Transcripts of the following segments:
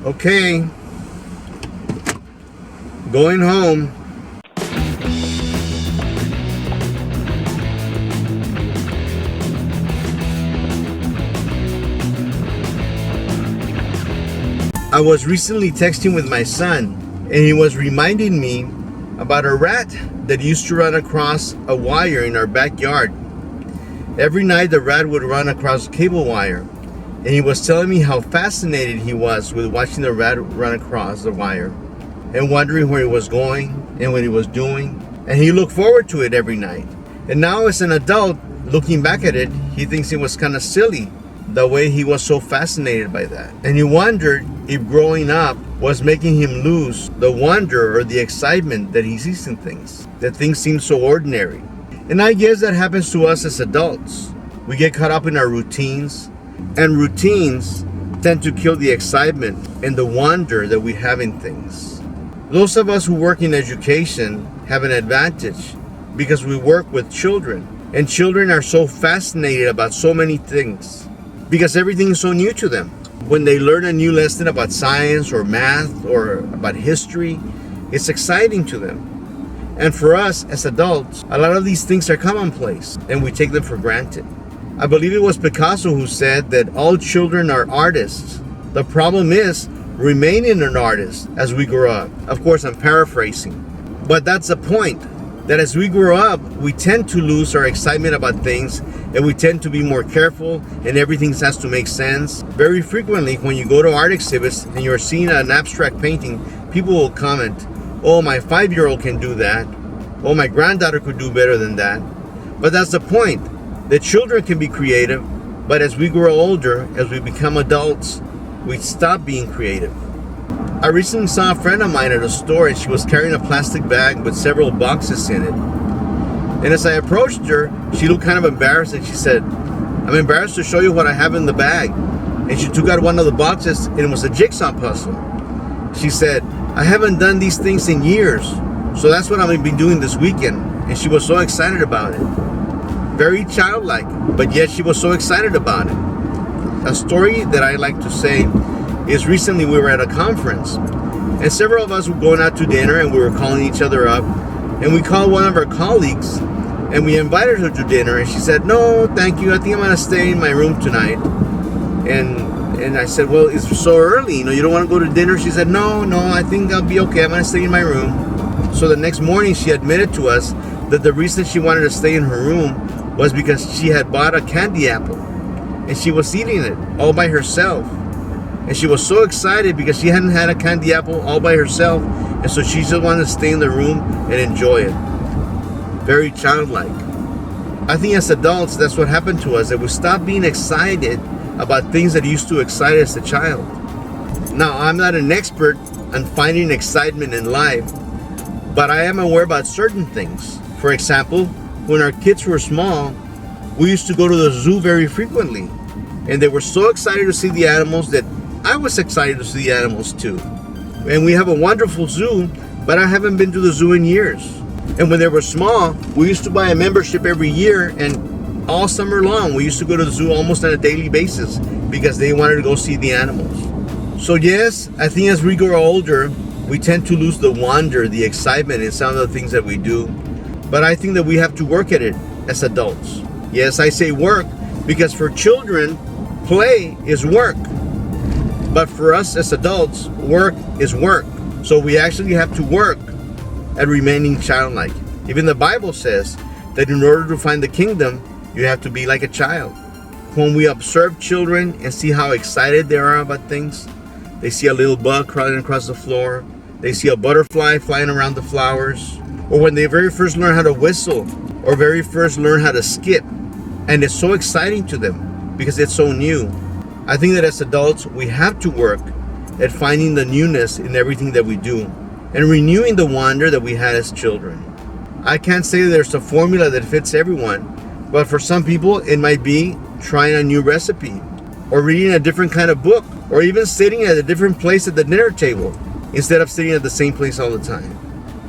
Okay, going home. I was recently texting with my son, and he was reminding me about a rat that used to run across a wire in our backyard. Every night the rat would run across a cable wire, and he was telling me how fascinated he was with watching the rat run across the wire and wondering where he was going and what he was doing, and he looked forward to it every night. And now as an adult, looking back at it, he thinks it was kind of silly the way he was so fascinated by that. And he wondered if growing up was making him lose the wonder or the excitement that he sees in things, that things seem so ordinary. And I guess that happens to us as adults. We get caught up in our routines, and routines tend to kill the excitement and the wonder that we have in things. Those of us who work in education have an advantage because we work with children, and children are so fascinated about so many things because everything is so new to them. When they learn a new lesson about science or math or about history, it's exciting to them. And for us as adults, a lot of these things are commonplace and we take them for granted. I believe it was Picasso who said that all children are artists. The problem is remaining an artist as we grow up. Of course, I'm paraphrasing, but that's the point. That as we grow up, we tend to lose our excitement about things, and we tend to be more careful, and everything has to make sense. Very frequently, when you go to art exhibits and you're seeing an abstract painting, people will comment, "Oh, my 5-year-old can do that. Oh, my granddaughter could do better than that." But that's the point. The children can be creative, but as we grow older, as we become adults, we stop being creative. I recently saw a friend of mine at a store, and she was carrying a plastic bag with several boxes in it. And as I approached her, she looked kind of embarrassed, and she said, "I'm embarrassed to show you what I have in the bag." And she took out one of the boxes, and it was a jigsaw puzzle. She said, "I haven't done these things in years, so that's what I'm going to be doing this weekend." And she was so excited about it. Very childlike, but yet she was so excited about it. A story that I like to say is recently we were at a conference, and several of us were going out to dinner, and we were calling each other up, and we called one of our colleagues and we invited her to dinner, and she said, "No, thank you, I think I'm going to stay in my room tonight." And I said, "Well, it's so early, you don't want to go to dinner?" She said, No, I think I'll be okay, I'm going to stay in my room." So the next morning she admitted to us that the reason she wanted to stay in her room was because she had bought a candy apple, and she was eating it all by herself. And she was so excited because she hadn't had a candy apple all by herself. And so she just wanted to stay in the room and enjoy it. Very childlike. I think as adults, that's what happened to us. That we stopped being excited about things that used to excite us as a child. Now, I'm not an expert on finding excitement in life, but I am aware about certain things. For example, when our kids were small, we used to go to the zoo very frequently. And they were so excited to see the animals that I was excited to see the animals too. And we have a wonderful zoo, but I haven't been to the zoo in years. And when they were small, we used to buy a membership every year, and all summer long we used to go to the zoo almost on a daily basis because they wanted to go see the animals. So yes, I think as we grow older, we tend to lose the wonder, the excitement in some of the things that we do. But I think that we have to work at it as adults. Yes, I say work because for children, play is work. But for us as adults, work is work. So we actually have to work at remaining childlike. Even the Bible says that in order to find the kingdom, you have to be like a child. When we observe children and see how excited they are about things, they see a little bug crawling across the floor, they see a butterfly flying around the flowers, or when they very first learn how to whistle, or very first learn how to skip, and it's so exciting to them because it's so new. I think that as adults, we have to work at finding the newness in everything that we do and renewing the wonder that we had as children. I can't say there's a formula that fits everyone, but for some people, it might be trying a new recipe or reading a different kind of book or even sitting at a different place at the dinner table instead of sitting at the same place all the time.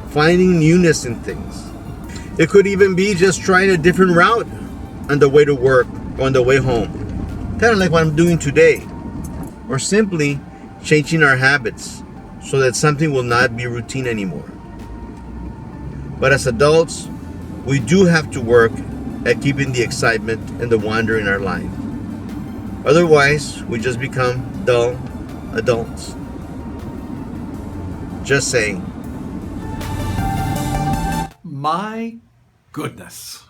Finding newness in things. It could even be just trying a different route on the way to work or on the way home. Kind of like what I'm doing today. Or simply changing our habits so that something will not be routine anymore. But as adults, we do have to work at keeping the excitement and the wonder in our life. Otherwise, we just become dull adults. Just saying. My goodness.